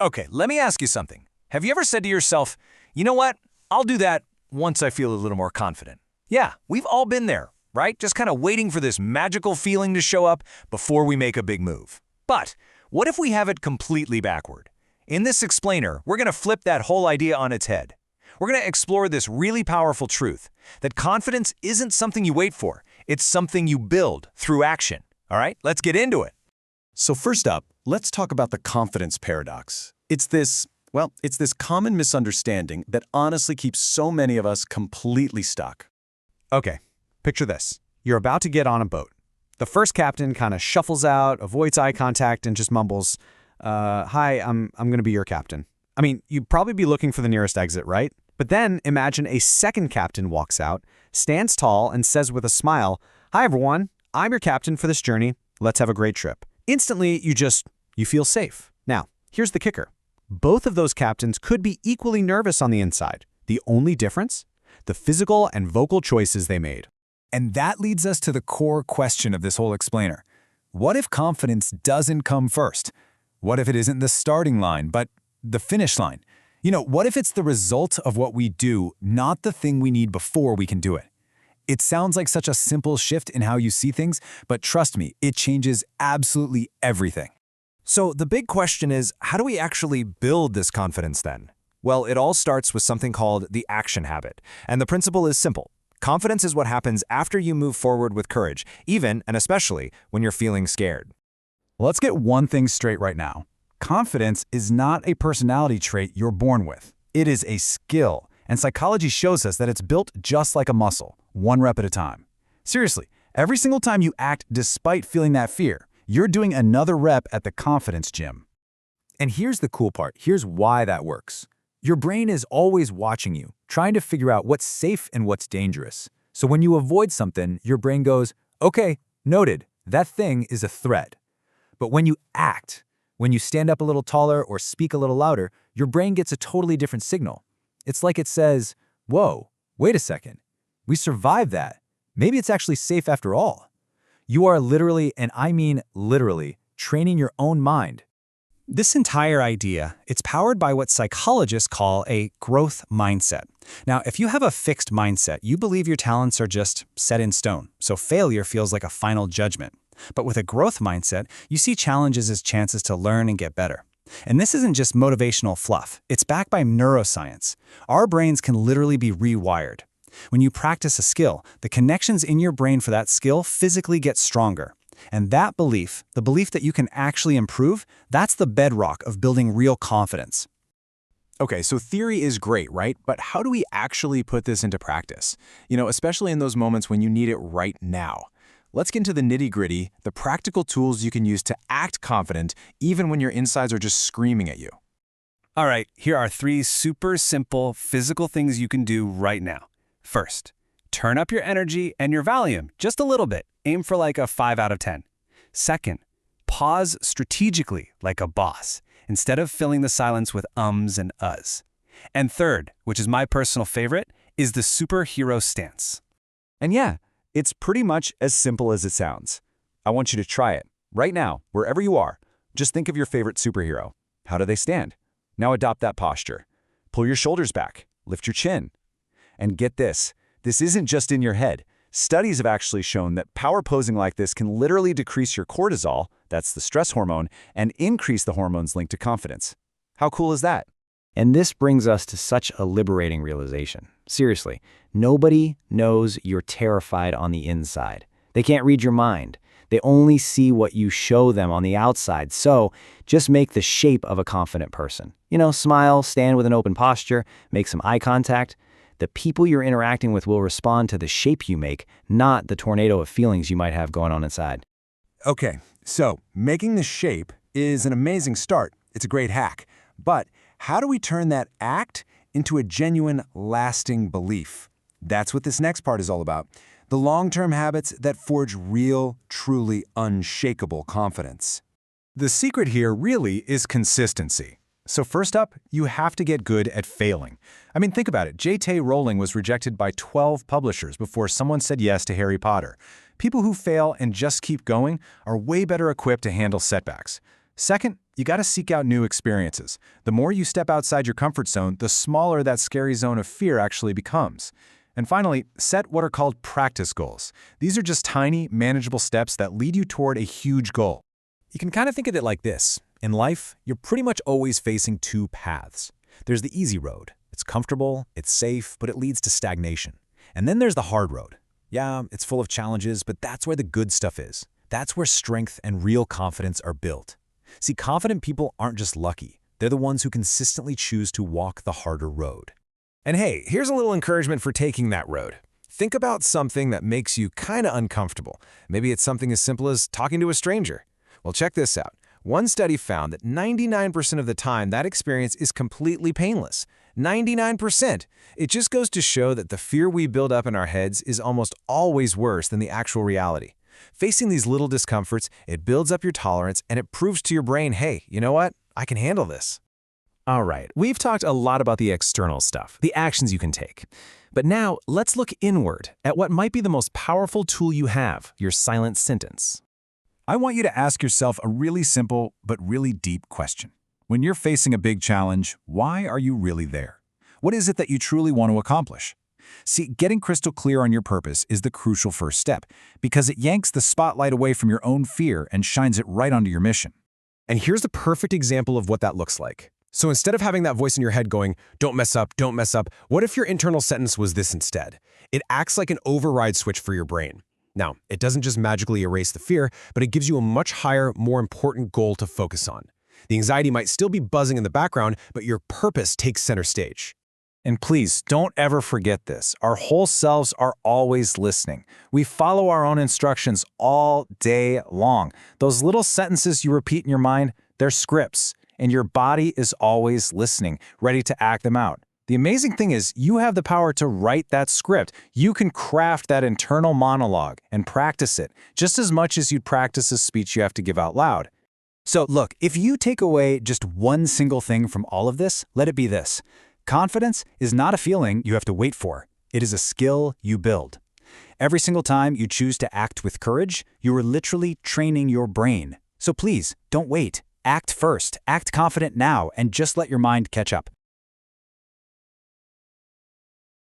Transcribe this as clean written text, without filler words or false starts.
Okay, let me ask you something. Have you ever said to yourself, you know what? I'll do that once I feel a little more confident. Yeah, we've all been there, right? Just kind of waiting for this magical feeling to show up before we make a big move. But what if we have it completely backward? In this explainer, we're going to flip that whole idea on its head. We're going to explore this really powerful truth, that confidence isn't something you wait for, it's something you build through action. All right, let's get into it. So first up, let's talk about the confidence paradox. It's this common misunderstanding that honestly keeps so many of us completely stuck. Okay, picture this. You're about to get on a boat. The first captain kind of shuffles out, avoids eye contact, and just mumbles, hi, I'm going to be your captain. I mean, you'd probably be looking for the nearest exit, right? But then imagine a second captain walks out, stands tall, and says with a smile, hi everyone, I'm your captain for this journey. Let's have a great trip. Instantly, you feel safe. Now, here's the kicker. Both of those captains could be equally nervous on the inside. The only difference? The physical and vocal choices they made. And that leads us to the core question of this whole explainer. What if confidence doesn't come first? What if it isn't the starting line, but the finish line? What if it's the result of what we do, not the thing we need before we can do it? It sounds like such a simple shift in how you see things, but trust me, it changes absolutely everything. So the big question is, how do we actually build this confidence then? Well, it all starts with something called the action habit. And the principle is simple. Confidence is what happens after you move forward with courage, even and especially when you're feeling scared. Let's get one thing straight right now. Confidence is not a personality trait you're born with. It is a skill, and psychology shows us that it's built just like a muscle, one rep at a time. Seriously, every single time you act despite feeling that fear, you're doing another rep at the confidence gym. And here's the cool part. Here's why that works. Your brain is always watching you, trying to figure out what's safe and what's dangerous. So when you avoid something, your brain goes, okay, noted, that thing is a threat. But when you act, when you stand up a little taller or speak a little louder, your brain gets a totally different signal. It's like it says, whoa, wait a second. We survived that. Maybe it's actually safe after all. You are literally, and I mean literally, training your own mind. This entire idea, it's powered by what psychologists call a growth mindset. Now, if you have a fixed mindset, you believe your talents are just set in stone, so failure feels like a final judgment. But with a growth mindset, you see challenges as chances to learn and get better. And this isn't just motivational fluff. It's backed by neuroscience. Our brains can literally be rewired. When you practice a skill, the connections in your brain for that skill physically get stronger. And that belief, the belief that you can actually improve, that's the bedrock of building real confidence. Okay, so theory is great, right? But how do we actually put this into practice? Especially in those moments when you need it right now. Let's get into the nitty-gritty, the practical tools you can use to act confident even when your insides are just screaming at you. All right, here are 3 super simple physical things you can do right now. First, turn up your energy and your volume just a little bit. Aim for like a 5 out of 10. Second, pause strategically like a boss, instead of filling the silence with ums and uhs. And third, which is my personal favorite, is the superhero stance. And yeah, it's pretty much as simple as it sounds. I want you to try it. Right now, wherever you are, just think of your favorite superhero. How do they stand? Now adopt that posture. Pull your shoulders back. Lift your chin. And get this isn't just in your head. Studies have actually shown that power posing like this can literally decrease your cortisol, that's the stress hormone, and increase the hormones linked to confidence. How cool is that? And this brings us to such a liberating realization. Seriously, nobody knows you're terrified on the inside. They can't read your mind. They only see what you show them on the outside. So just make the shape of a confident person. Smile, stand with an open posture, make some eye contact. The people you're interacting with will respond to the shape you make, not the tornado of feelings you might have going on inside. Okay, so making the shape is an amazing start. It's a great hack. But how do we turn that act into a genuine, lasting belief? That's what this next part is all about. The long-term habits that forge real, truly unshakable confidence. The secret here really is consistency. So first up, you have to get good at failing. I mean, think about it. J.K. Rowling was rejected by 12 publishers before someone said yes to Harry Potter. People who fail and just keep going are way better equipped to handle setbacks. Second, You gotta seek out new experiences. The more you step outside your comfort zone, the smaller that scary zone of fear actually becomes. And finally, set what are called practice goals. These are just tiny, manageable steps that lead you toward a huge goal. You can kind of think of it like this. In life, you're pretty much always facing two paths. There's the easy road. It's comfortable, it's safe, but it leads to stagnation. And then there's the hard road. Yeah, it's full of challenges, but that's where the good stuff is. That's where strength and real confidence are built. See, confident people aren't just lucky. They're the ones who consistently choose to walk the harder road. And hey, here's a little encouragement for taking that road. Think about something that makes you kind of uncomfortable. Maybe it's something as simple as talking to a stranger. Well, check this out. One study found that 99% of the time that experience is completely painless. 99%. It just goes to show that the fear we build up in our heads is almost always worse than the actual reality. Facing these little discomforts, it builds up your tolerance and it proves to your brain, hey, you know what? I can handle this. All right, we've talked a lot about the external stuff, the actions you can take. But now, let's look inward at what might be the most powerful tool you have, your silent sentence. I want you to ask yourself a really simple but really deep question. When you're facing a big challenge, why are you really there? What is it that you truly want to accomplish? See, getting crystal clear on your purpose is the crucial first step because it yanks the spotlight away from your own fear and shines it right onto your mission. And here's the perfect example of what that looks like. So instead of having that voice in your head going, don't mess up, what if your internal sentence was this instead? It acts like an override switch for your brain. Now, it doesn't just magically erase the fear, but it gives you a much higher, more important goal to focus on. The anxiety might still be buzzing in the background, but your purpose takes center stage. And please, don't ever forget this. Our whole selves are always listening. We follow our own instructions all day long. Those little sentences you repeat in your mind, they're scripts, and your body is always listening, ready to act them out. The amazing thing is, you have the power to write that script. You can craft that internal monologue and practice it, just as much as you'd practice a speech you have to give out loud. So look, if you take away just one single thing from all of this, let it be this. Confidence is not a feeling you have to wait for. It is a skill you build. Every single time you choose to act with courage, you are literally training your brain. So please, don't wait. Act first, act confident now, and just let your mind catch up.